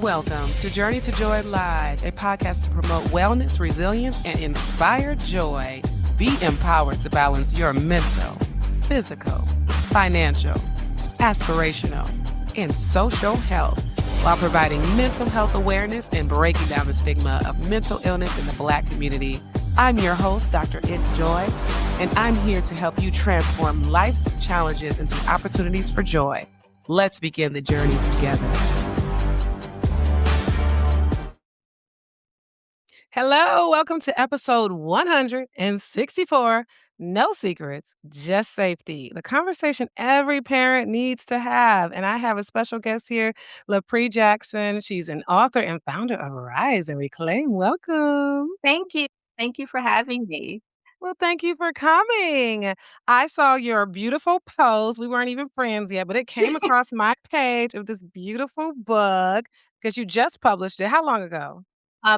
Welcome to Journey to Joy Live, a podcast to promote wellness, resilience, and inspire joy. Be empowered to balance your mental, physical, financial, aspirational, and social health while providing mental health awareness and breaking down the stigma of mental illness in the Black community. I'm your host, Dr. It Joy, and I'm here to help you transform life's challenges into opportunities for joy. Let's begin the journey together. Hello, welcome to episode 164, No Secrets, Just Safety, the conversation every parent needs to have. And I have a special guest here, Lapree Jackson. She's an author and founder of Rise and Reclaim. Welcome. Thank you. Thank you for having me. Well, thank you for coming. I saw your beautiful post. We weren't even friends yet, but it came across my page of this beautiful book because you just published it. How long ago?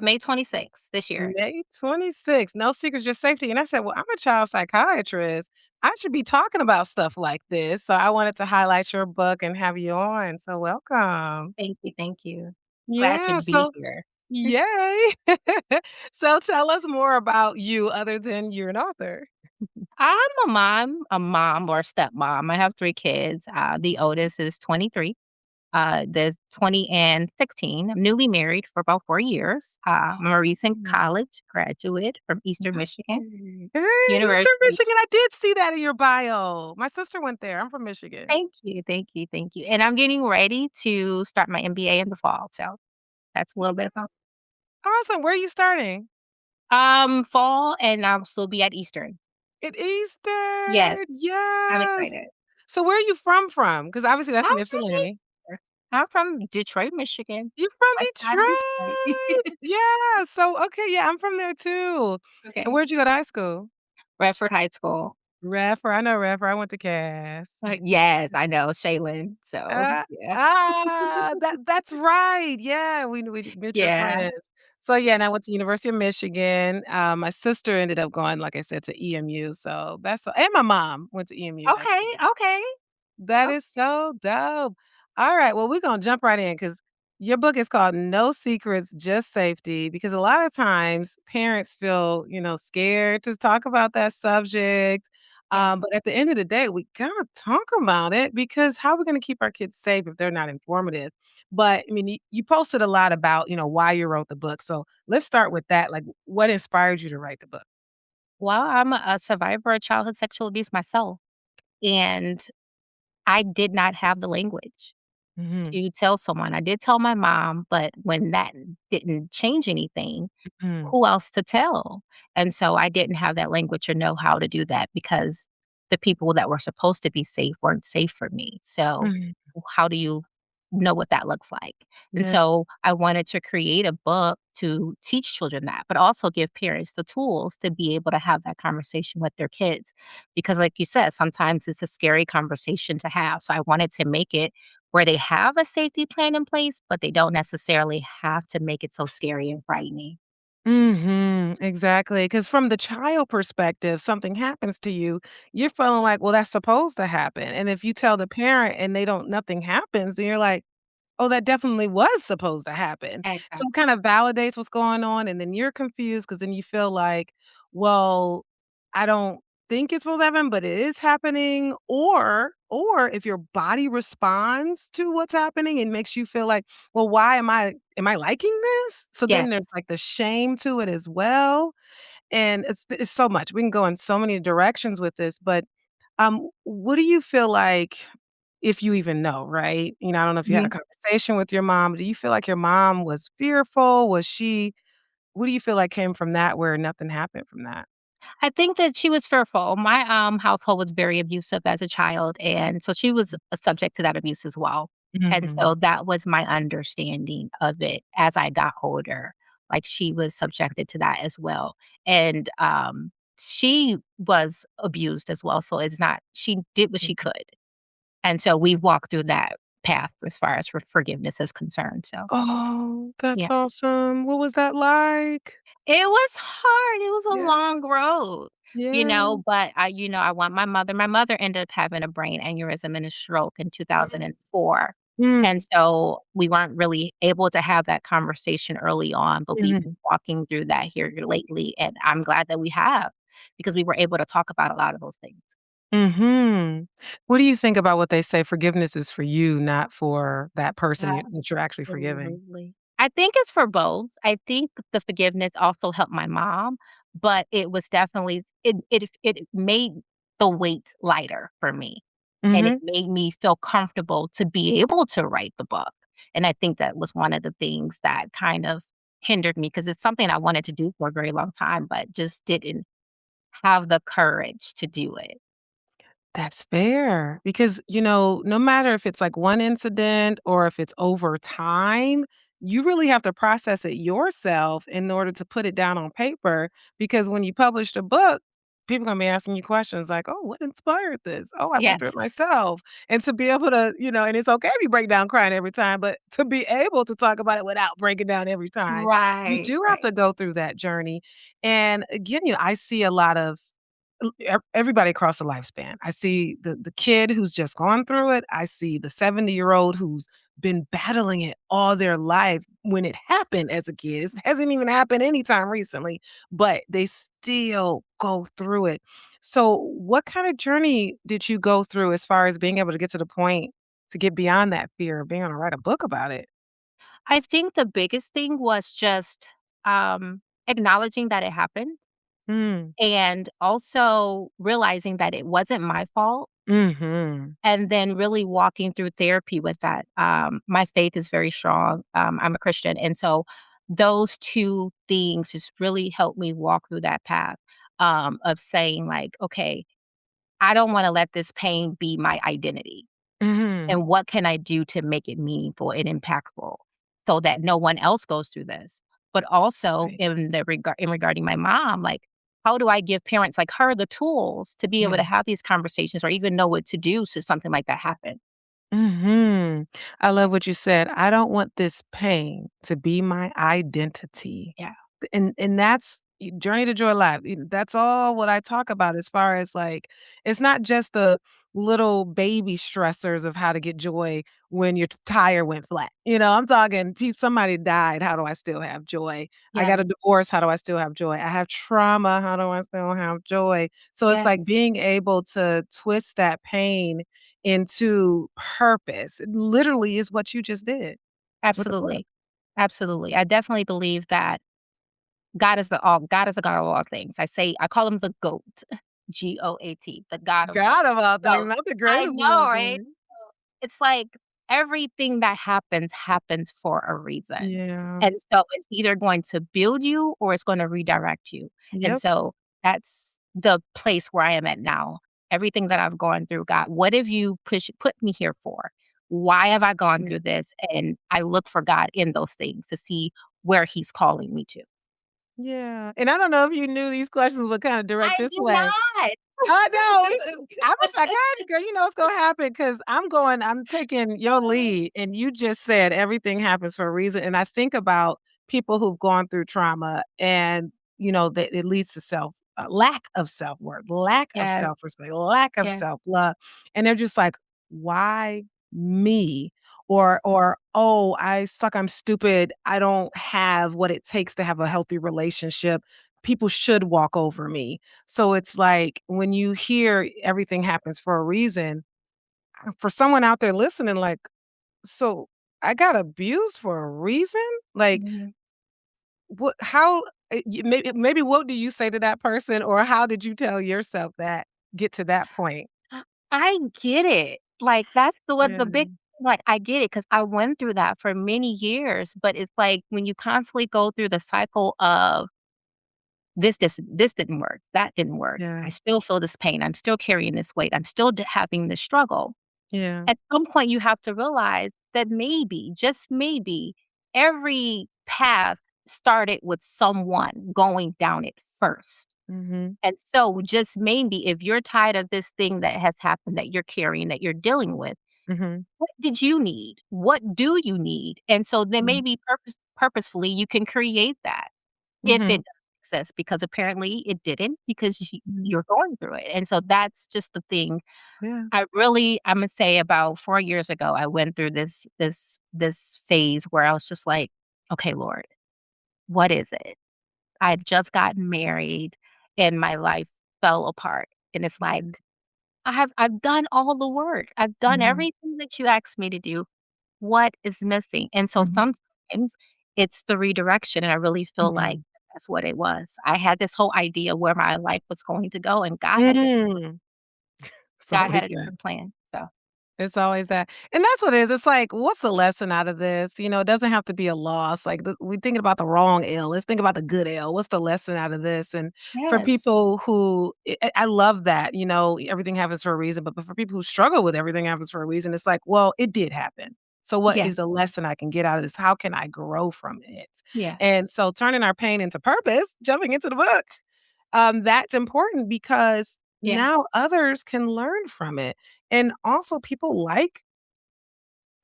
May 26th this year. May 26th, No Secrets, Just Safety. And I said, well, I'm a child psychiatrist. I should be talking about stuff like this. So I wanted to highlight your book and have you on. So welcome. Thank you, thank you. Glad to Yeah. be So, here. yay. So tell us more about you other than you're an author. I'm a mom or a stepmom. I have 3 kids. The oldest is 23. There's 20 and 16. I'm newly married for about 4 years. I'm a recent Mm. college graduate from Eastern Michigan Hey, hey, Eastern University. Michigan. I did see that in your bio. My sister went there. I'm from Michigan. Thank you, thank you, thank you. And I'm getting ready to start my MBA in the fall. So that's a little bit about Awesome. Where are you starting? fall, and I'll still be at Eastern. At Yes, Eastern. I'm Yes. excited. So where are you from? Because obviously that's I'm in from Ypsilanti. here. I'm from Detroit, Michigan, You're from west side of Detroit. Detroit. Yeah. So okay, yeah, I'm from there too. And Okay. where'd you go to high school? Redford High School. Radford. I know Radford. I went to Cass. Yes, I know, Shaylin, so, Uh, yeah. that's right. Yeah, we mutual Yeah. friends. So yeah, and I went to University of Michigan. My sister ended up going, like I said, to EMU. So and my mom went to EMU Okay, actually. okay. That Oh, is so dope. All right, well, we're gonna jump right in because your book is called No Secrets, Just Safety, because a lot of times parents feel, scared to talk about that subject. yes. But at the end of the day, we gotta talk about it because how are we gonna keep our kids safe if they're not informative? But I mean, you posted a lot about, why you wrote the book. So let's start with that. Like, what inspired you to write the book? Well, I'm a survivor of childhood sexual abuse myself, and I did not have the language Mhm, to tell someone. I did tell my mom, but when that didn't change anything, mhm, who else to tell? And so I didn't have that language or know how to do that because the people that were supposed to be safe weren't safe for me. So mhm. how do you know what that looks like? And Yeah. so I wanted to create a book to teach children that, but also give parents the tools to be able to have that conversation with their kids. Because like you said, sometimes it's a scary conversation to have. So I wanted to make it where they have a safety plan in place, but they don't necessarily have to make it so scary and frightening. Mhm, exactly. Because from the child perspective, something happens to you, you're feeling like, "Well, that's supposed to happen," and if you tell the parent and they don't nothing happens, then you're like, "Oh, that definitely was supposed to happen." So it Exactly. kind of validates what's going on, and then you're confused because then you feel like, "Well, I don't think it's supposed to happen, but it is happening," or if your body responds to what's happening and makes you feel like, "Well, why am I liking this?" So Yes. then there's, like, the shame to it as well, and it's so much. We can go in so many directions with this, but, what do you feel like if you even know, right? I don't know if you had a Mhm. conversation with your mom. Do you feel like your mom was fearful? What do you feel like came from that where nothing happened from that? I think that she was fearful. My, household was very abusive as a child, and so she was subject to that abuse as well. And so Mhm. that was my understanding of it as I got older. Like, she was subjected to that as well. And, she was abused as well, so it's not she did what she Mhm. could. And so we walked through that path as far as forgiveness is concerned, so, Oh, yeah. that's awesome. What was that like? It was hard, it was a Yeah, long road, yeah. but I want my mother ended up having a brain aneurysm and a stroke in Oh, 2004, And Mm, so we weren't really able to have that conversation early on, but we've been mhm, walking through that here lately, and I'm glad that we have because we were able to talk about a lot of those things. mhm. What do you think about what they say forgiveness is for you, not for that person that you're actually forgiving? Absolutely. I think it's for both. I think the forgiveness also helped my mom, but it was definitely it made the weight lighter for me, and it Mhm. made me feel comfortable to be able to write the book, and I think that was one of the things that kind of hindered me because it's something I wanted to do for a very long time, but just didn't have the courage to do it. That's fair because, no matter if it's like one incident or if it's over time, you really have to process it yourself in order to put it down on paper. Because when you publish the book, people are going to be asking you questions like, oh, what inspired this? Oh, I went through it Yes. myself. And to be able to, and it's okay if you break down crying every time, but to be able to talk about it without breaking down every time, you Right, do have right. to go through that journey. And again, I see a lot of everybody across the lifespan. I see the kid who's just gone through it. I see the 70-year-old who's been battling it all their life when it happened as a kid. It hasn't even happened anytime recently, but they still go through it. So, what kind of journey did you go through as far as being able to get to the point to get beyond that fear of being able to write a book about it? I think the biggest thing was just, acknowledging that it happened Mm. and also realizing that it wasn't my fault, Mhm. and then really walking through therapy with that. My faith is very strong. I'm a Christian, and so those 2 things just really helped me walk through that path, of saying like, "Okay, I don't wanna let this pain be my identity." Mhm. And what can I do to make it meaningful and impactful so that no one else goes through this? But also Right. in regarding my mom, like, how do I give parents like her the tools to be able Yeah. to have these conversations or even know what to do should something like that happen? Mhm. I love what you said. I don't want this pain to be my identity. Yeah. And that's Journey to Joy Live. That's all what I talk about as far as like it's not just the little baby stressors of how to get joy when your tire went flat. I'm talking somebody died, how do I still have joy? I got Yes. a divorce, how do I still have joy? I have trauma, how do I still have joy? So it's like Yes. being able to twist that pain into purpose. It literally is what you just did with the book. Absolutely. Absolutely. I definitely believe that God is the God of all things. I call him the GOAT, GOAT, the God of all God of all things, GOAT. not the I greatest of know, all right? things. It's like everything that happens for a reason. Yeah. And so it's either going to build you or it's gonna redirect you. And Yep. so that's the place where I am at now. Everything that I've gone through, God, what have you put me here for? Why have I gone Yeah. through this? And I look for God in those things to see where he's calling me to. Yeah. And I don't know if you knew these questions would kinda direct I this do way. not. I know, I was like, "God, girl, you know what's gonna happen because 'cause I'm taking your lead, and you just said everything happens for a reason, and I think about people who've gone through trauma and, that it leads to lack of self-worth, lack of Yes, self-respect, lack of yes, self-love, and they're just like, "Why me?" Or, "Oh, I suck, I'm stupid, I don't have what it takes to have a healthy relationship. People should walk over me." So it's like when you hear everything happens for a reason, for someone out there listening, like, so I got abused for a reason? Like, mhm. what, how, maybe what do you say to that person? Or how did you tell yourself that, get to that point? I get it. Like, that's what Yeah. the big like, I get it because I went through that for many years, but it's like when you constantly go through the cycle of this didn't work, that didn't work. Yeah. I still feel this pain. I'm still carrying this weight. I'm still having this struggle. Yeah. At some point, you have to realize that maybe, just maybe, every path started with someone going down it first. Mhm. And so, just maybe, if you're tired of this thing that has happened that you're carrying, that you're dealing with, Mhm. what did you need? What do you need? And so then Mhm. maybe purposefully you can create that if it Mhm. doesn't make fix this because apparently it didn't because Mhm. you're going through it. And so that's just the thing. Yeah. I'm gonna say about 4 years ago, I went through this phase where I was just like, "Okay, Lord, what is it?" I had just gotten married and my life fell apart. And it's like, Mhm. I've done all the work. I've done Mhm. everything that you asked me to do. What is missing? And so Mhm. sometimes it's the redirection, and I really feel like Mhm. that's what it was. I had this whole idea where my life was going to go, and Mm. It's God had always a that. different plan. So, It's always that. And that's what it is. It's like, what's the lesson out of this? It doesn't have to be a loss. Like, we're thinking about the wrong L. Let's think about the good L. What's the lesson out of this? And for yes. people who, I love that, everything happens for a reason. But for people who struggle with everything happens for a reason, it's like, well, it did happen. So what Yeah. is the lesson I can get out of this? How can I grow from it? Yeah. And so turning our pain into purpose, jumping into the book, that's important because Yeah. now others can learn from it. And also people I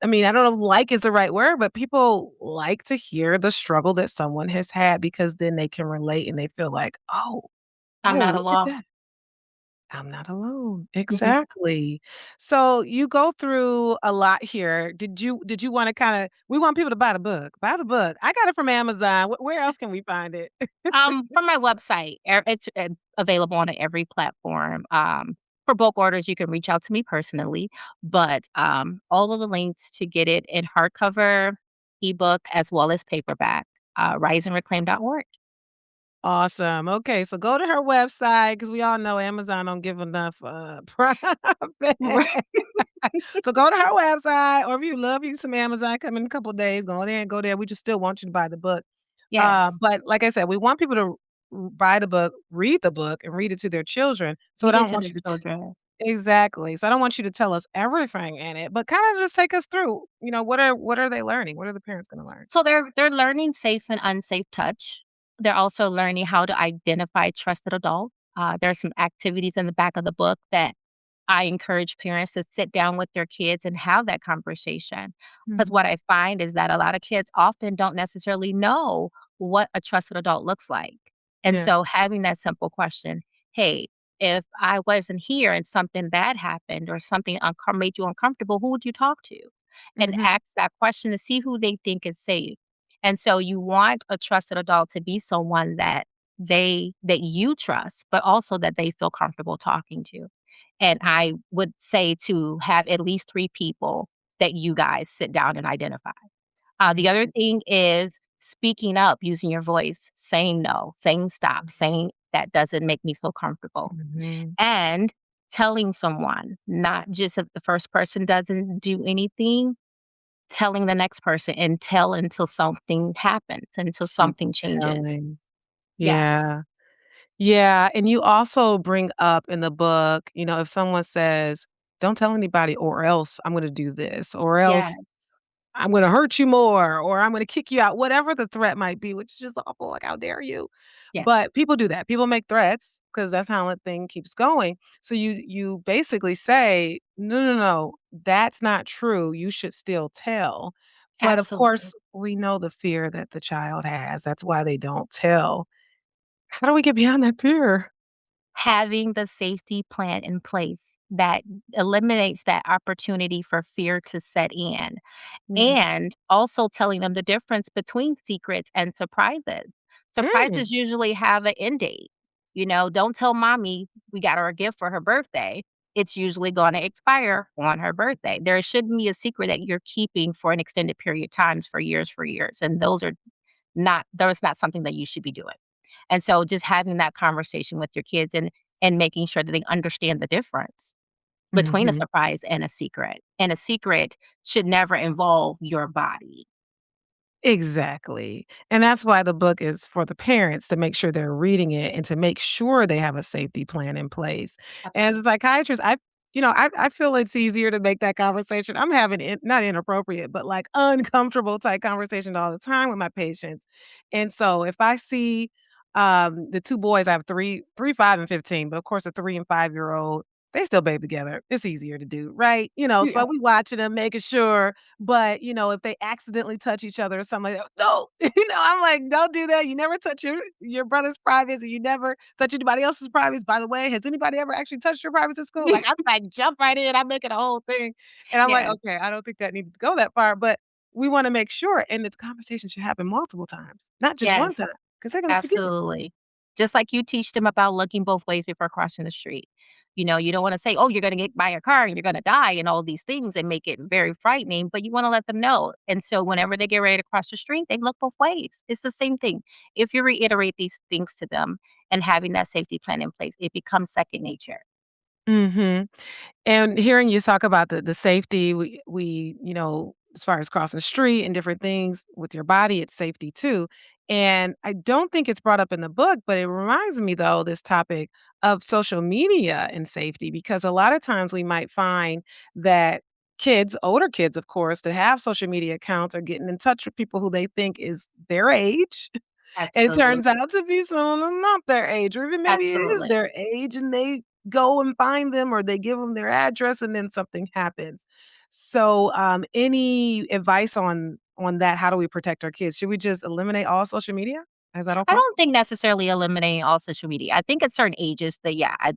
don't know if like is the right word, but people like to hear the struggle that someone has had because then they can relate and they feel like, "Oh, I'm not look at alone. that. I'm not alone." Mhm. Exactly. So you go through a lot here. Did you wanna kinda we want people to buy the book. Buy the book. I got it from Amazon. Where else can we find it? From my website, it's available on every platform. For bulk orders, you can reach out to me personally, but all of the links to get it in hardcover, ebook, as well as paperback, riseandreclaim.org. Awesome. Okay, so go to her website because we all know Amazon don't give enough, profit. Right. So go to her website, or if you love you some Amazon, come in a couple of days, go there and go there. We just still want you to buy the book. Yes. But like I said, we want people to buy the book, read the book, and read it to their children. So I Read it don't to want their you to children. exactly. So I don't want you to tell us everything in it, but kind of just take us through. What are they learning? What are the parents going to learn? So they're learning safe and unsafe touch. They're also learning how to identify trusted adults. There are some activities in the back of the book that I encourage parents to sit down with their kids and have that conversation. Because Mhm. what I find is that a lot of kids often don't necessarily know what a trusted adult looks like. And Yeah. so having that simple question, hey, if I wasn't here and something bad happened or something made you uncomfortable, who would you talk to? And Mhm. ask that question to see who they think is safe. And so you want a trusted adult to be someone that you trust, but also that they feel comfortable talking to. And I would say to have at least 3 people that you guys sit down and identify. The other Mhm. thing is speaking up, using your voice, saying no, saying stop, saying that doesn't make me feel comfortable, Mhm. and telling someone, not just if the first person doesn't do anything, telling the next person and tell until something happens, until something changes. Telling. Yes. Yeah. Yeah, and you also bring up in the book, if someone says, "Don't tell anybody or else I'm gonna do this," or Yeah. else I'm gonna hurt you more, or I'm gonna kick you out, whatever the threat might be, which is just awful, like, how dare you? Yes. But people do that. People make threats because that's how a thing keeps going. So you basically say, "No, no, no, that's not true. You should still tell." But of Absolutely. course, we know the fear that the child has. That's why they don't tell. How do we get beyond that fear? Having the safety plan in place that eliminates that opportunity for fear to set in. Mhm. And also telling them the difference between secrets and surprises. Mm. Surprises usually have an end date. Don't tell mommy we got her a gift for her birthday. It's usually going to expire on her birthday. There shouldn't be a secret that you're keeping for an extended period of times for years. And those not something that you should be doing. And so just having that conversation with your kids and making sure that they understand the difference between a Mhm. surprise and a secret. And a secret should never involve your body. Exactly, and that's why the book is for the parents to make sure they're reading it and to make sure they have a safety plan in place. As a Absolutely. psychiatrist, I feel it's easier to make that conversation. I'm having it not inappropriate, but, like, uncomfortable type conversation all the time with my patients, and so if I see, the 2 boys, I have 3, 5, and 15, but of course, a 3 and 5-year-old, They still bathe together. It's easier to do, right? So Yeah. we watching them, making sure, but, if they accidentally touch each other or something like that, "No." I'm like, "Don't do that. You never touch your brother's privates, and you never touch anybody else's privates. By the way, has anybody ever actually touched your privates at school?" Like, I'm like, jump right in. I'm making a whole thing, and I'm like, Yes, "Okay, I don't think that needed to go that far," but we wanna make sure, and the conversation should happen multiple times, not just one yes. time, because 'cause they're gonna forget. Absolutely. Just like you teach them about looking both ways before crossing the street. You don't wanna say, "Oh, you're gonna get by a car and you're gonna die," and all these things and make it very frightening, but you wanna let them know. And so whenever they get ready to cross the street, they look both ways. It's the same thing. If you reiterate these things to them and having that safety plan in place, it becomes second nature. Mhm. And hearing you talk about the safety, as far as crossing the street and different things with your body, it's safety too. And I don't think it's brought up in the book, but it reminds me though, this topic of social media and safety, because a lot of times we might find that kids, older kids, of course, that have social media accounts are getting in touch with people who they think is their age. It turns Absolutely. out to be someone that's not their age, or even maybe it is Absolutely. their age, and they go and find them, or they give them their address, and then something happens. So, any advice on that? How do we protect our kids? Should we just eliminate all social media? Is that I okay? don't think necessarily eliminating all social media. I think at certain ages that, yeah, I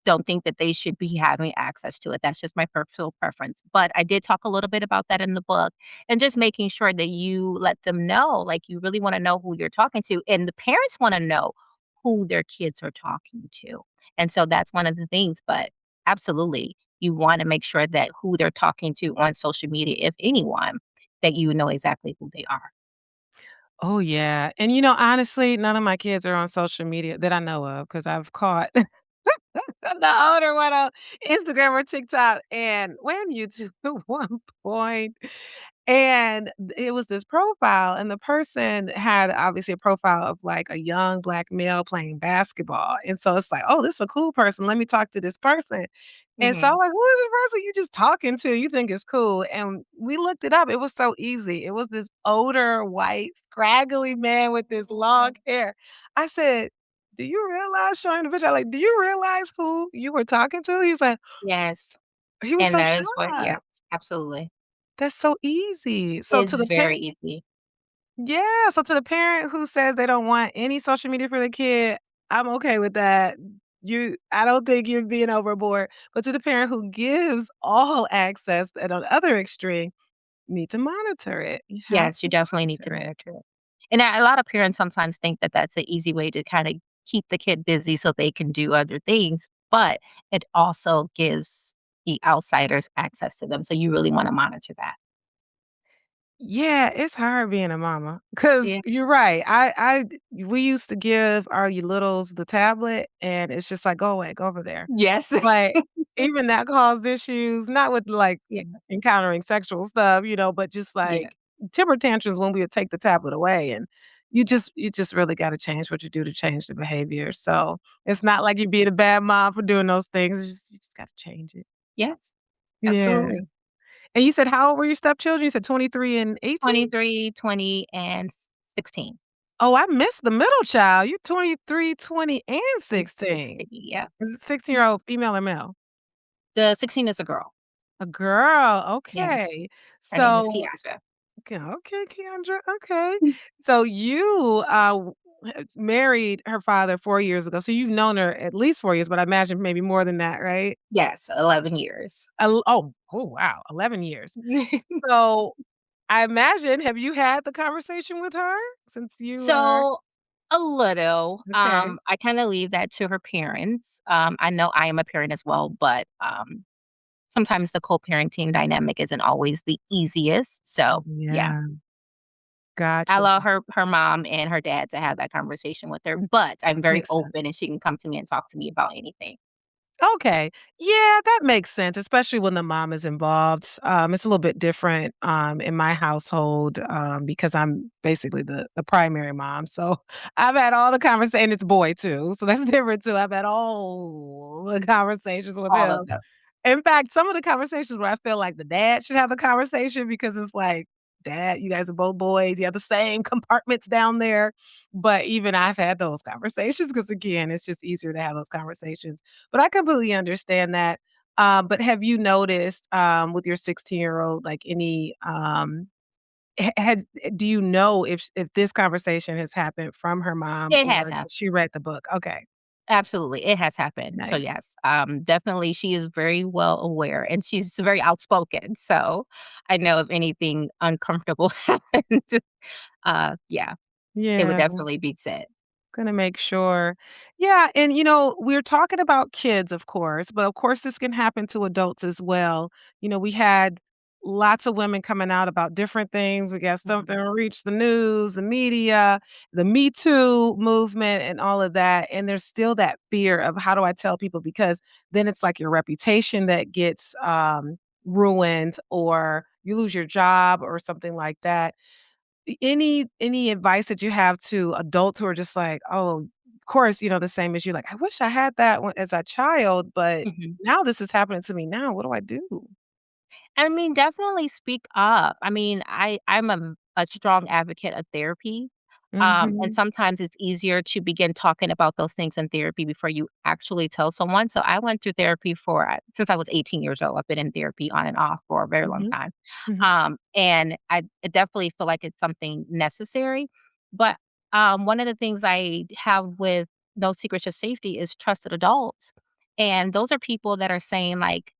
don't think that they should be having access to it. That's just my personal preference. But I did talk a little bit about that in the book and just making sure that you let them know, like, you really want to know who you're talking to. And the parents want to know who their kids are talking to. And so that's one of the things. But absolutely, you want to make sure that who they're talking to on social media, if anyone, that you know exactly who they are. Oh, yeah, and, honestly, none of my kids are on social media that I know of, because 'cause I've caught the older one on Instagram or TikTok and YouTube at one point, and it was this profile, and the person had obviously a profile of, like, a young black male playing basketball, and so it's like, "Oh, this is a cool person, let me talk to this person," and so I'm Hmm. like, "Who is this person you just talking to? You think it's cool?" And we looked it up, it was so easy. It was this older, white, scraggly man with this long hair. I said, "Do you realize," showing the picture, like, "Do you realize who you were talking to?" He's like, Yes. he was And so that is what, yeah, shocked. absolutely. That's so easy. So It's to the very parent, easy. yeah, so to the parent who says they don't want any social media for their kid, I'm okay with that. I don't think you're being overboard, but to the parent who gives all access and on the other extreme, you need to monitor it. You have Yes, you to definitely need to monitor it. monitor it. And a lot of parents sometimes think that that's an easy way to kinda keep the kid busy so they can do other things, but it also gives the outsiders access to them, so you really wanna monitor that. Yeah, it's hard being a mama, cause Yeah. you're right. We used to give our littles the tablet, and it's just like, "Go away, go over there." Yes. But even that caused issues, not with, like, Yeah, encountering sexual stuff, but just, yeah. like, temper tantrums when we would take the tablet away, and you just really gotta change what you do to change the behavior, so it's not like you're being a bad mom for doing those things, you just gotta change it. Yes, Yeah. absolutely. And you said how old were your stepchildren? You said 23 and 18? 23, 20, and 16. Oh, I missed the middle child. You're 23, 20, and And 16. 16, yeah. Is it 16-year-old female or male? The 16 is a girl. A girl, Yes. okay. Her name is So Kiasha. okay, Kendra, okay. So you, married her father 4 years ago, so you've known her at least 4 years, but I imagine maybe more than that, right? Yes, 11 years. Oh, wow, 11 years. So, I imagine, have you had the conversation with her since you are So, a little. okay. I kinda leave that to her parents. I know I am a parent as well, but, sometimes the co-parenting dynamic isn't always the easiest. So, yeah, Yeah, I gotcha. allow her mom and her dad to have that conversation with her, but I'm very Makes sense. open and she can come to me and talk to me about anything. Okay. Yeah, that makes sense, especially when the mom is involved. It's a little bit different in my household because I'm basically the primary mom. So I've had all the conversations, and it's a boy too. So that's different too. I've had all the conversations with All him. of them. In fact, some of the conversations where I feel like the dad should have the conversation because it's like dad, you guys are both boys, you have the same compartments down there." But even I've had those conversations because again, it's just easier to have those conversations. But I completely understand that. But have you noticed, with your 16-year-old, like, any, had do you know if this conversation has happened from her mom It has or happened. she read the book? Okay, Absolutely, it has happened. So, nice. yes, definitely she is very well aware, and she's very outspoken, so I know if anything uncomfortable happened, yeah, it would Yeah. definitely be said. Gonna make sure. Yeah, and, we're talking about kids, of course, but of course this can happen to adults as well. We had lots of women coming out about different things. We got something Mhm. to reach the news, the media, the Me Too movement, and all of that. And there's still that fear of how do I tell people? Because then it's like your reputation that gets ruined, or you lose your job or something like that. Any advice that you have to adults who are just like, "Oh," of course, the same as you, like, "I wish I had that when as a child, but Mhm. now this is happening to me now. What do I do?" I mean, definitely speak up. I mean, I'm a strong advocate of therapy, and Mhm, sometimes it's easier to begin talking about those things in therapy before you actually tell someone. So I went through therapy for since I was 18 years old. I've been in therapy on and off for a very long mhm, time, mhm. and I definitely feel like it's something necessary. But one of the things I have with No Secrets, Just Safety is trusted adults, and those are people that are saying like,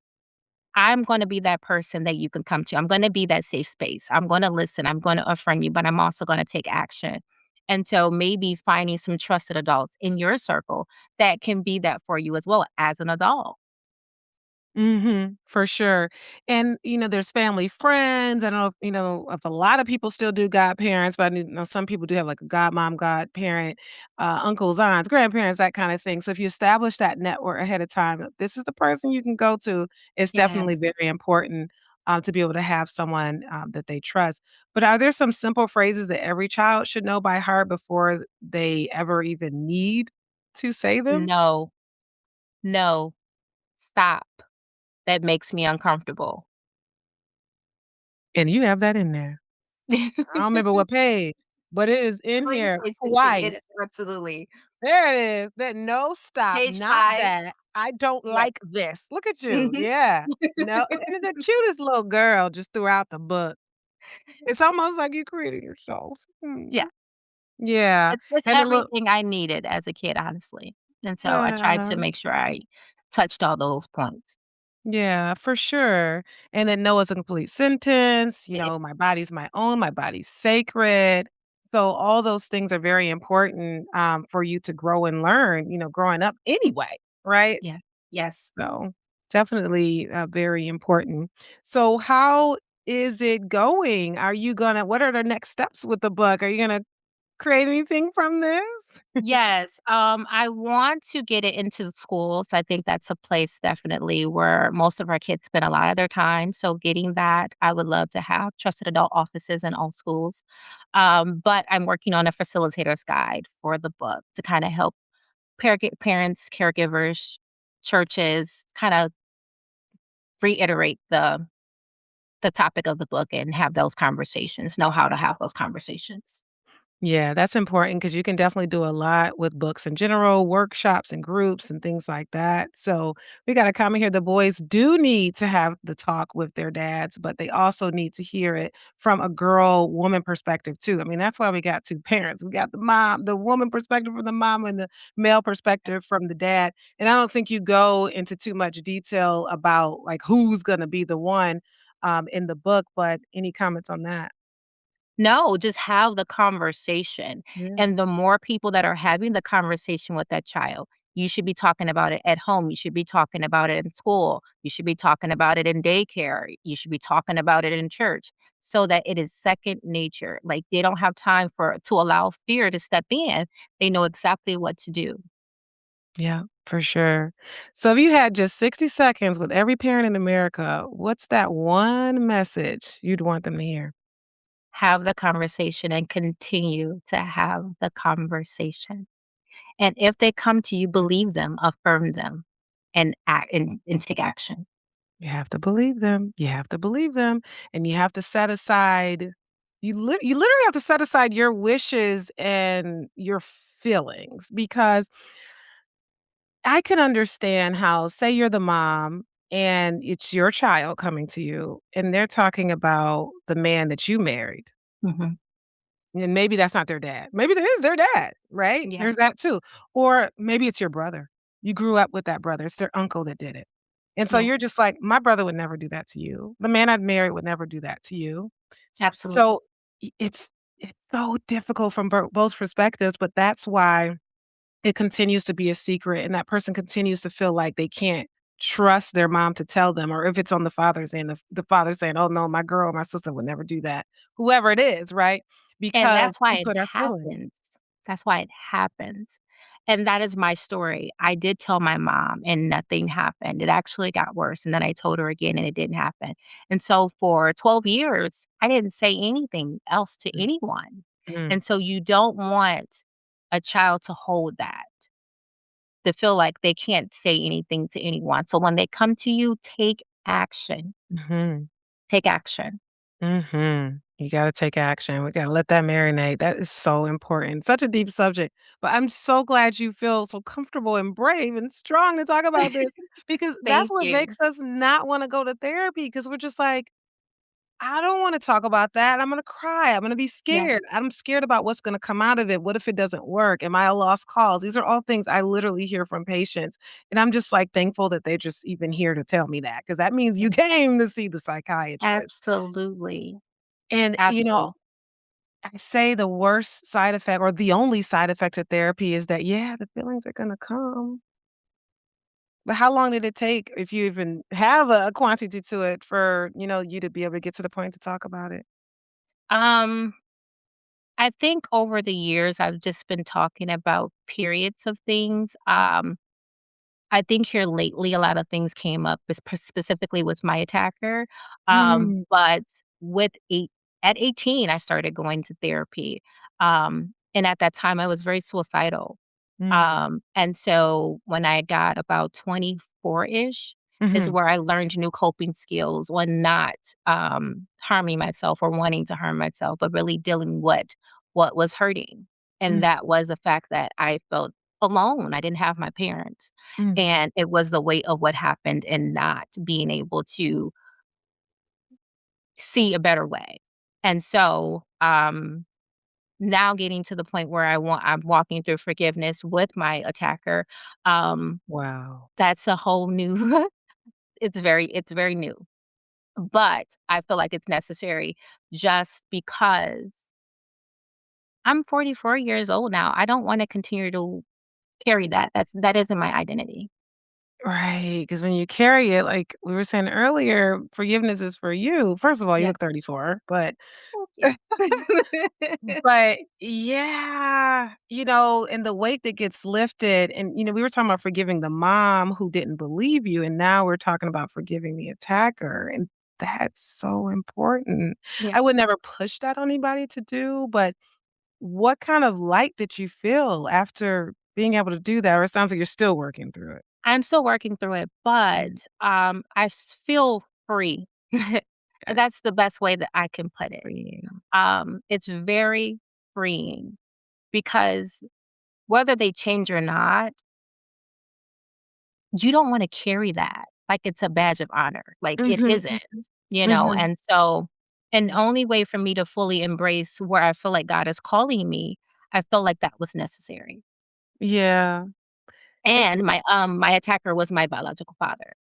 I'm gonna be that person that you can come to. I'm gonna be that safe space. I'm gonna listen. I'm gonna affirm you, but I'm also gonna take action. And so maybe finding some trusted adults in your circle that can be that for you as well as an adult. Mhm, for sure. And, there's family friends. I don't know if a lot of people still do godparents, but I know some people do have like a godmom, godparent, uncles, aunts, grandparents, that kind of thing. So if you establish that network ahead of time, this is the person you can go to. It's definitely Yes. very important to be able to have someone that they trust. But are there some simple phrases that every child should know by heart before they ever even need to say them? No, no, stop. That makes me uncomfortable. And you have that in there. I don't remember what page, but it is in Please here pay attention. It twice. is absolutely There it is. That no stop, page not 5. that. I don't Yes. like this. Look at you. Mhm. Yeah. No, and it's the cutest little girl just throughout the book. It's almost like you created yourself. Yeah. Yeah. It's And it look everything I needed as a kid, honestly, and so I tried yeah. to make sure I touched all those points. Yeah, for sure. And then no is a complete sentence, It my body's my own, my body's sacred. So all those things are very important for you to grow and learn, growing up anyway, right? yeah. Yes. So definitely very important. So how is it going? What are the next steps with the book? Are you gonna create anything from this? Yes, I want to get it into the schools. I think that's a place definitely where most of our kids spend a lot of their time, so getting that, I would love to have trusted adult offices in all schools. But I'm working on a facilitator's guide for the book to kinda help parents, caregivers, churches, kinda reiterate the topic of the book and have those conversations, know how to have those conversations. Yeah, that's important because you can definitely do a lot with books in general, workshops and groups and things like that. So we got to come in here. The boys do need to have the talk with their dads, but they also need to hear it from a girl, woman perspective too. I mean, that's why we got two parents. We got the woman perspective from the mom, and the male perspective from the dad. And I don't think you go into too much detail about like who's going to be the one in the book, but any comments on that? No, just have the conversation, Yeah. and the more people that are having the conversation with that child, you should be talking about it at home, you should be talking about it in school, you should be talking about it in daycare, you should be talking about it in church, so that it is second nature, like, they don't have time to allow fear to step in, they know exactly what to do. Yeah, for sure. So if you had just 60 seconds with every parent in America, what's that one message you'd want them to hear? Have the conversation and continue to have the conversation. And if they come to you, believe them, affirm them, and act and take action. You have to believe them. You have to believe them. And you have to set aside. You literally have to set aside your wishes and your feelings because I can understand how, say you're the mom and it's your child coming to you and they're talking about the man that you married. Mhm. And maybe that's not their dad. Maybe that is their dad, right? Yeah, There's that too. Or maybe it's your brother. You grew up with that brother. It's their uncle that did it. And so yeah, you're just like, my brother would never do that to you. The man I'd marry would never do that to you. absolutely. So it's so difficult from both perspectives, but that's why it continues to be a secret, and that person continues to feel like they can't trust their mom to tell them, or if it's on the father's end, the father saying, "Oh, no, my girl, my sister would never do that." Whoever it is, right? And Because that's why we it put our feelings. happens. That's why it happens. And that is my story. I did tell my mom and nothing happened. It actually got worse. And then I told her again and it didn't happen. And so for 12 years, I didn't say anything else to Mm, anyone. mm, And so you don't want a child to hold that, to feel like they can't say anything to anyone. So when they come to you, take action. mhm, Take action. mhm. You gotta take action. We gotta let that marinate. That is so important. Such a deep subject, but I'm so glad you feel so comfortable and brave and strong to talk about this because that's Thank what you. makes us not wanna go to therapy because 'cause we're just like, I don't wanna talk about that. I'm gonna cry. I'm gonna be Yeah. scared. I'm scared about what's gonna come out of it. What if it doesn't work? Am I a lost cause? These are all things I literally hear from patients, and I'm just, like, thankful that they're just even here to tell me that because that means Yeah. you came to see the psychiatrist. Absolutely. And, Absolutely. I say the worst side effect or the only side effect of therapy is that, yeah, the feelings are gonna come. But how long did it take, if you even have a quantity to it, for, you to be able to get to the point to talk about it? Um, I think over the years, I've just been talking about periods of things. I think here lately, a lot of things came up, specifically with my attacker. Mm, But with at 18, I started going to therapy. And at that time, I was very suicidal. mm, And so when I got about 24-ish is mhm, where I learned new coping skills on not harming myself or wanting to harm myself, but really dealing with what was hurting. And mm, that was the fact that I felt alone. I didn't have my parents. mm. And it was the weight of what happened and not being able to see a better way. And so now getting to the point where I'm walking through forgiveness with my attacker. Wow. That's a whole new it's very new. But I feel like it's necessary just because I'm 44 years old now. I don't wanna continue to carry that. That isn't my identity. Right, because when you carry it, like we were saying earlier, forgiveness is for you. First of all, you Yeah. look 34, but Thank you. but yeah, and the weight that gets lifted and, we were talking about forgiving the mom who didn't believe you, and now we're talking about forgiving the attacker, and that's so important. Yeah. I would never push that on anybody to do, but what kind of light did you feel after being able to do that? Or it sounds like you're still working through it. I'm still working through it, but, Mm, feel free. okay, That's the best way that I can put it. freeing. It's very freeing because whether they change or not, you don't wanna carry that like it's a badge of honor, like, it Mhm, isn't, mhm, mhm. and so and the only way for me to fully embrace where I feel like God is calling me, I felt like that was necessary. Yeah, it's And my attacker was my biological father.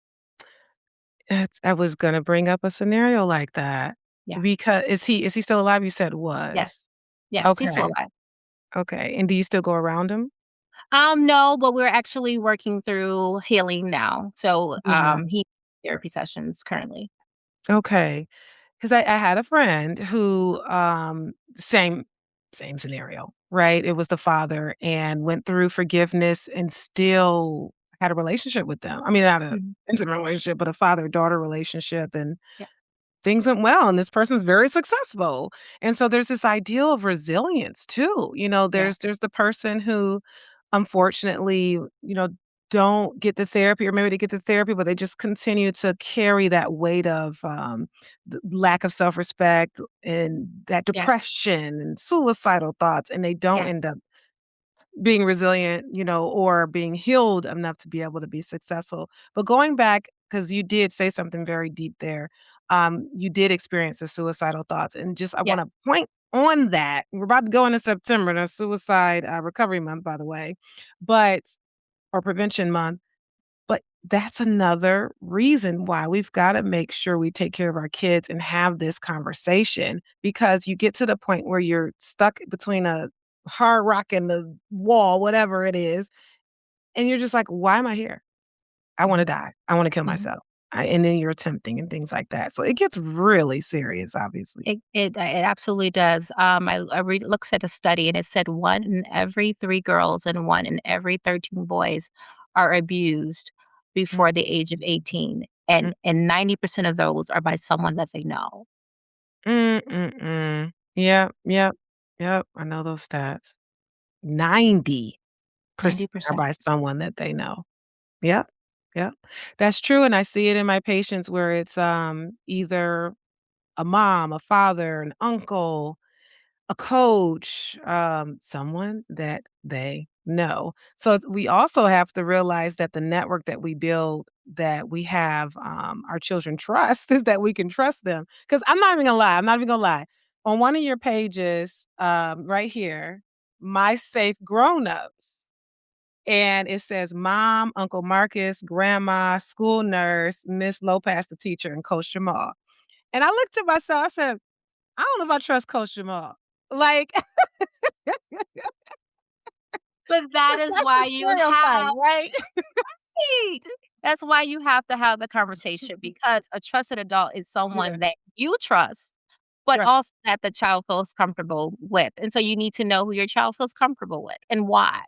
I was gonna bring up a scenario like that Yeah. because is he still alive? You said Yes. was. Yes, he's still Okay, alive. okay, and do you still go around him? No, but we're actually working through healing now. So, Yeah. he therapy sessions currently. Okay. 'Cause I had a friend who, same scenario, right? It was the father and went through forgiveness and still had a relationship with them. I mean, not a Mhm. intimate relationship, but a father-daughter relationship, and Yeah, things went well, and this person's very successful. And so there's this ideal of resilience too. yeah, There's the person who unfortunately, don't get the therapy, or maybe they get the therapy, but they just continue to carry that weight of, the lack of self-respect and that Yes. depression and suicidal thoughts, and they don't Yes. end up being resilient, or being healed enough to be able to be successful. But going back, because you did say something very deep there, you did experience the suicidal thoughts, and just I Yes. wanna point on that. We're about to go into September, that's Suicide, Recovery Month, by the way, but or Prevention Month. But that's another reason why we've gotta make sure we take care of our kids and have this conversation, because you get to the point where you're stuck between a hard rock and the wall, whatever it is, and you're just like, "Why am I here? I wanna Mhm. die. I wanna kill Mhm. myself." And then you're attempting and things like that. So it gets really serious, obviously. It absolutely does. I read looks at a study, and it said 1 in every 3 girls and 1 in every 13 boys are abused Mm, before the age of 18, mm, and 90% of those are by someone that they know. Yep, yep, yep, I know those stats. 90% are 90%. by someone that they know. Yep, yep. That's true, and I see it in my patients where it's, either a mom, a father, an uncle, a coach, someone that they know. So we also have to realize that the network that we build, that we have, our children trust, is that we can trust them. Because I'm not even gonna lie. On one of your pages, right here, my safe grown-ups, and it says mom, Uncle Marcus, grandma, school nurse, Miss Lopez, the teacher, and Coach Jamal. And I looked at myself, I said, "I don't know if I trust Coach Jamal." Like, But that but is that's why the you stereotype, have right? Right. That's why you have to have the conversation, because a trusted adult is Yeah, someone that you trust, but right. also that the child feels comfortable with, and so you need to know who your child feels comfortable with and why.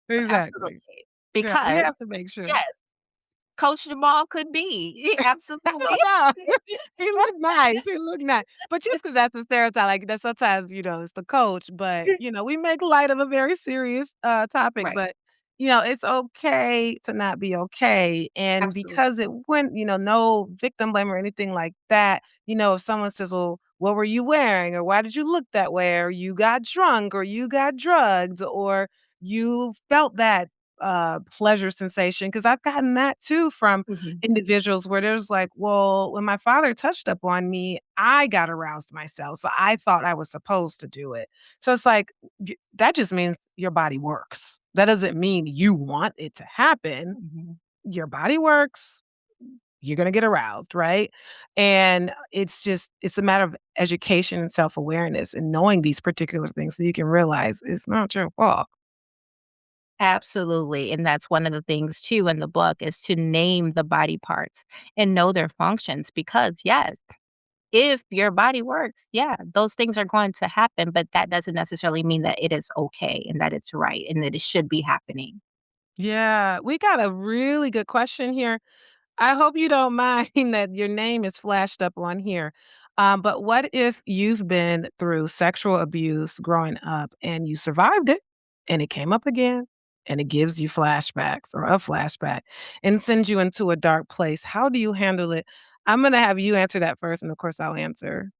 Exactly. Absolutely. Yeah, you Because have to make sure. yes, Coach Jamal could be. I Absolutely. don't know. He looked nice, he looked nice. But just because that's a stereotype, like, that sometimes, it's the coach, but, we make light of a very serious, topic, Right. but, it's okay to not be okay, and Absolutely. because it went no victim blame or anything like that, if someone says, "Well, what were you wearing?" or "Why did you look that way?" or "You got drunk," or "You got drugged," or "You felt that, pleasure sensation," because 'cause I've gotten that too from Mhm. individuals where there's like, "Well, when my father touched up on me, I got aroused myself, so I thought I was supposed to do it." So it's like, that just means your body works. That doesn't mean you want it to happen. Mhm. Your body works, you're gonna get aroused, right? And it's a matter of education and self-awareness and knowing these particular things so you can realize it's not your fault. Absolutely, and that's one of the things too in the book is to name the body parts and know their functions because, yes, if your body works, yeah, those things are going to happen, but that doesn't necessarily mean that it is okay and that it's right and that it should be happening. Yeah, we got a really good question here. I hope you don't mind that your name is flashed up on here. But what if you've been through sexual abuse growing up and you survived it and it came up again and it gives you flashbacks or a flashback and sends you into a dark place? How do you handle it? I'm going to have you answer that first. And of course, I'll answer.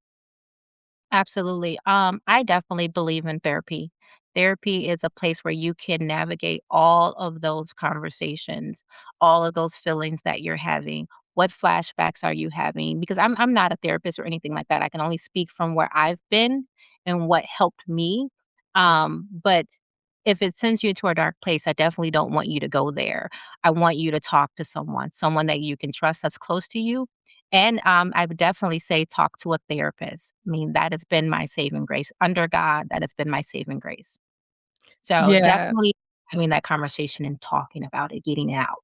Absolutely. I definitely believe in therapy. Therapy is a place where you can navigate all of those conversations, all of those feelings that you're having. What flashbacks are you having? Because I'm not a therapist or anything like that. I can only speak from where I've been and what helped me. Right. But if it sends you to a dark place, I definitely don't want you to go there. I want you to talk to someone that you can trust that's close to you, and, I would definitely say talk to a therapist. I mean, that has been my saving grace. Under God, that has been my saving grace. So, Yeah. definitely having that conversation and talking about it, getting it out.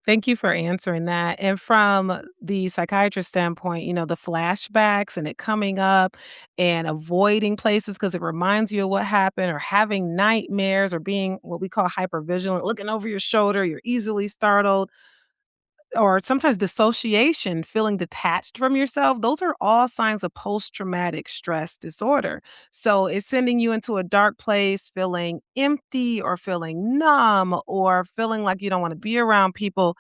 Thank you for answering that. And from the psychiatrist standpoint, the flashbacks and it coming up and avoiding places because it reminds you of what happened, or having nightmares, or being what we call hypervigilant, looking over your shoulder, you're easily startled. or sometimes dissociation, feeling detached from yourself, those are all signs of post-traumatic stress disorder. So it's sending you into a dark place, feeling empty or feeling numb or feeling like you don't want to be around people.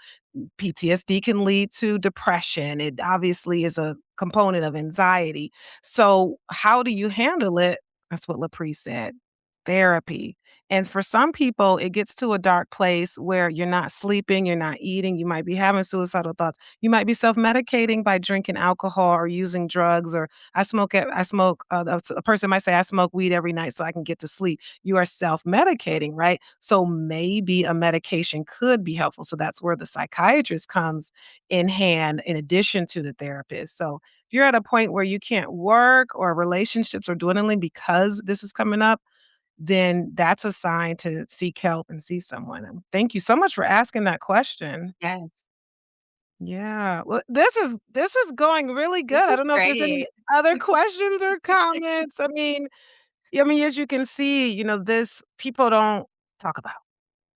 PTSD can lead to depression. It obviously is a component of anxiety. So, how do you handle it? That's what Lapree said. Therapy. And for some people, it gets to a dark place where you're not sleeping, you're not eating, you might be having suicidal thoughts. You might be self-medicating by drinking alcohol or using drugs, or a person might say, I smoke weed every night so I can get to sleep. You are self-medicating, right? So maybe a medication could be helpful. So that's where the psychiatrist comes in hand in addition to the therapist. So if you're at a point where you can't work or relationships are dwindling because this is coming up, then that's a sign to seek help and see someone. And thank you so much for asking that question. Yes. Yeah. Well, this is going really good. This I is don't know if there's any great. other questions or comments. I mean, as you can see, this people don't talk about.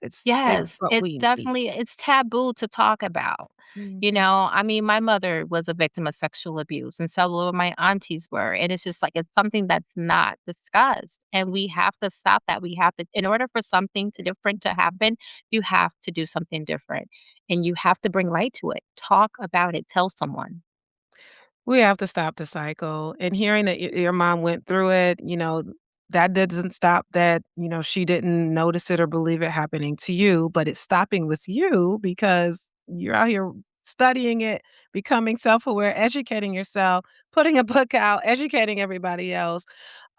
It's Yes, what it we need. definitely it's taboo to talk about. Mhm. I mean, my mother was a victim of sexual abuse, and several of my aunties were, and it's just like it's something that's not discussed, and we have to stop that. We have to, in order for something to different to happen, you have to do something different, and you have to bring light to it. Talk about it. Tell someone. We have to stop the cycle, and hearing that your mom went through it, that doesn't stop that, she didn't notice it or believe it happening to you, but it's stopping with you because you're out here studying it, becoming self-aware, educating yourself, putting a book out, educating everybody else.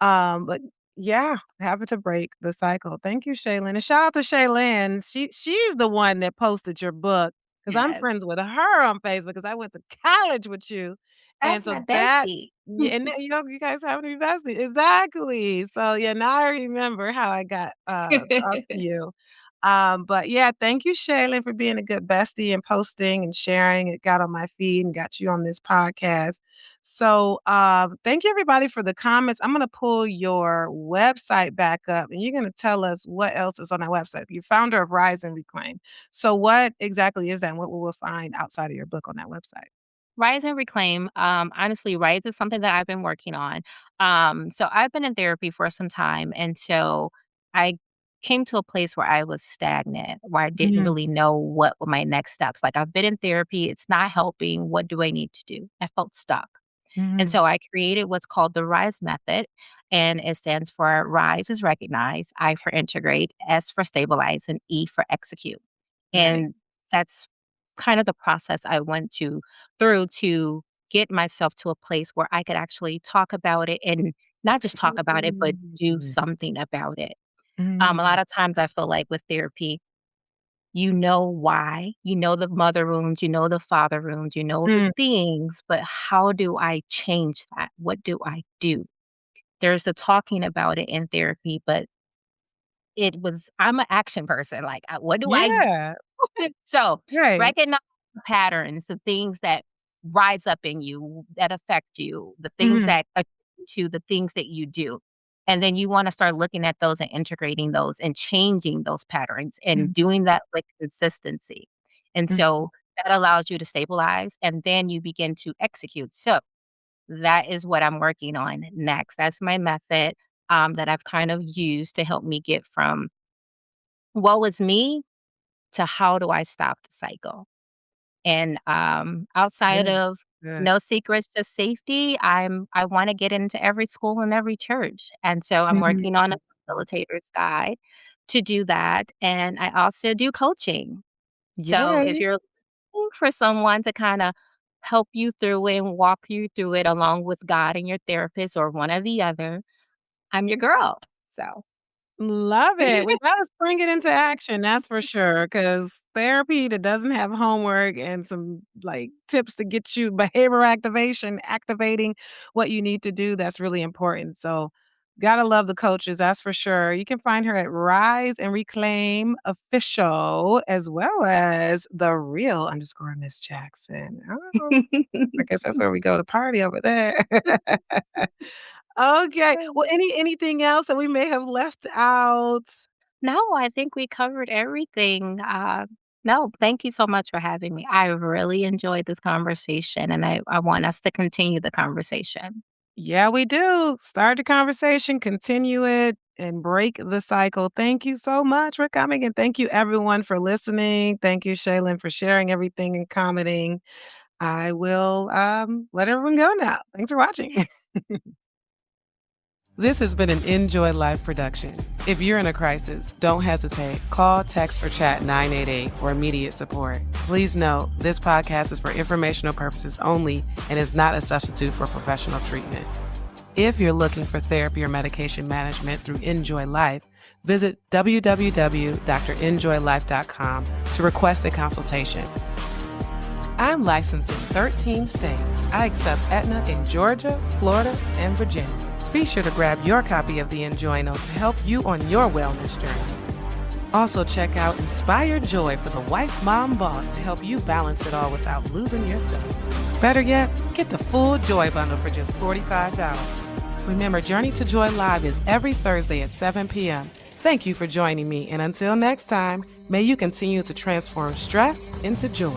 But yeah, having to break the cycle. Thank you, Shaylin. And shout out to Shaylin. She's the one that posted your book because I'm Yes, friends with her on Facebook because I went to college with you. And that's so my that bestie. yeah, and then, you guys happen to be besties. Exactly. So yeah, now I remember how I got across to you. But yeah, thank you, Shaylin, for being a good bestie and posting and sharing. It got on my feed and got you on this podcast. So thank you everybody for the comments. I'm gonna pull your website back up and you're gonna tell us what else is on that website. You're founder of Rise and Reclaim. So what exactly is that and what will we find outside of your book on that website? Rise and Reclaim, honestly, Rise is something that I've been working on. So I've been in therapy for some time, and so I came to a place where I was stagnant, where I didn't Mm, really know what were my next steps. Like I've been in therapy, it's not helping. What do I need to do? I felt stuck. And mhm. so I created what's called the RISE method, and it stands for RISE is recognize, I for integrate, S for stabilize, and E for execute. Right. And that's kind of the process I went through to get myself to a place where I could actually talk about it and not just talk about it, but do Mm. something about it. A Mm. lot of times I feel like with therapy, you know why, you know the mother wounds, you know the father wounds, you know the Mm. things, but how do I change that? What do I do? There's the talking about it in therapy, but I'm an action person. Like, what do I do? Yeah. So Right. recognize the patterns, the things that rise up in you that affect you, the things Mhm. that to the things that you do. And then you want to start looking at those and integrating those and changing those patterns and Mhm. doing that with consistency. And Mhm. so that allows you to stabilize and then you begin to execute. So that is what I'm working on next. That's my method that I've kind of used to help me get from woe is me to how do I stop the cycle. And, outside Good. of Good. no secrets, just safety, I wanna get into every school and every church, and so I'm Mhm. working on a facilitator's guide to do that, and I also do coaching. So if Yay. you're looking for someone to kinda help you through it and walk you through it along with God and your therapist or one or the other, I'm your girl. So Love it. We gotta spring it into action, that's for sure. Because therapy that doesn't have homework and some, like, tips to get you behavior activation, activating what you need to do, that's really important. So, gotta love the coaches, that's for sure. You can find her at Rise and Reclaim Official, as well as The Real underscore Miss Jackson. Oh, I guess that's where we go to party over there. Okay. Well, anything else that we may have left out? No, I think we covered everything. No, thank you so much for having me. I really enjoyed this conversation and I want us to continue the conversation. Yeah, we do. Start the conversation, continue it, and break the cycle. Thank you so much for coming, and thank you everyone for listening. Thank you, Shaylin, for sharing everything and commenting. I will let everyone go now. Thanks for watching. This has been an Enjoy Life production. If you're in a crisis, don't hesitate. Call, text, or chat 988 for immediate support. Please note, this podcast is for informational purposes only and is not a substitute for professional treatment. If you're looking for therapy or medication management through Enjoy Life, visit www.drenjoylife.com to request a consultation. I'm licensed in 13 states. I accept Aetna in Georgia, Florida, and Virginia. Be sure to grab your copy of the Enjoy Note to help you on your wellness journey. Also, check out Inspire Joy for the wife, mom, boss to help you balance it all without losing yourself. Better yet, get the full Joy bundle for just $45. Remember, Journey to Joy Live is every Thursday at 7 p.m. Thank you for joining me, and until next time, may you continue to transform stress into joy.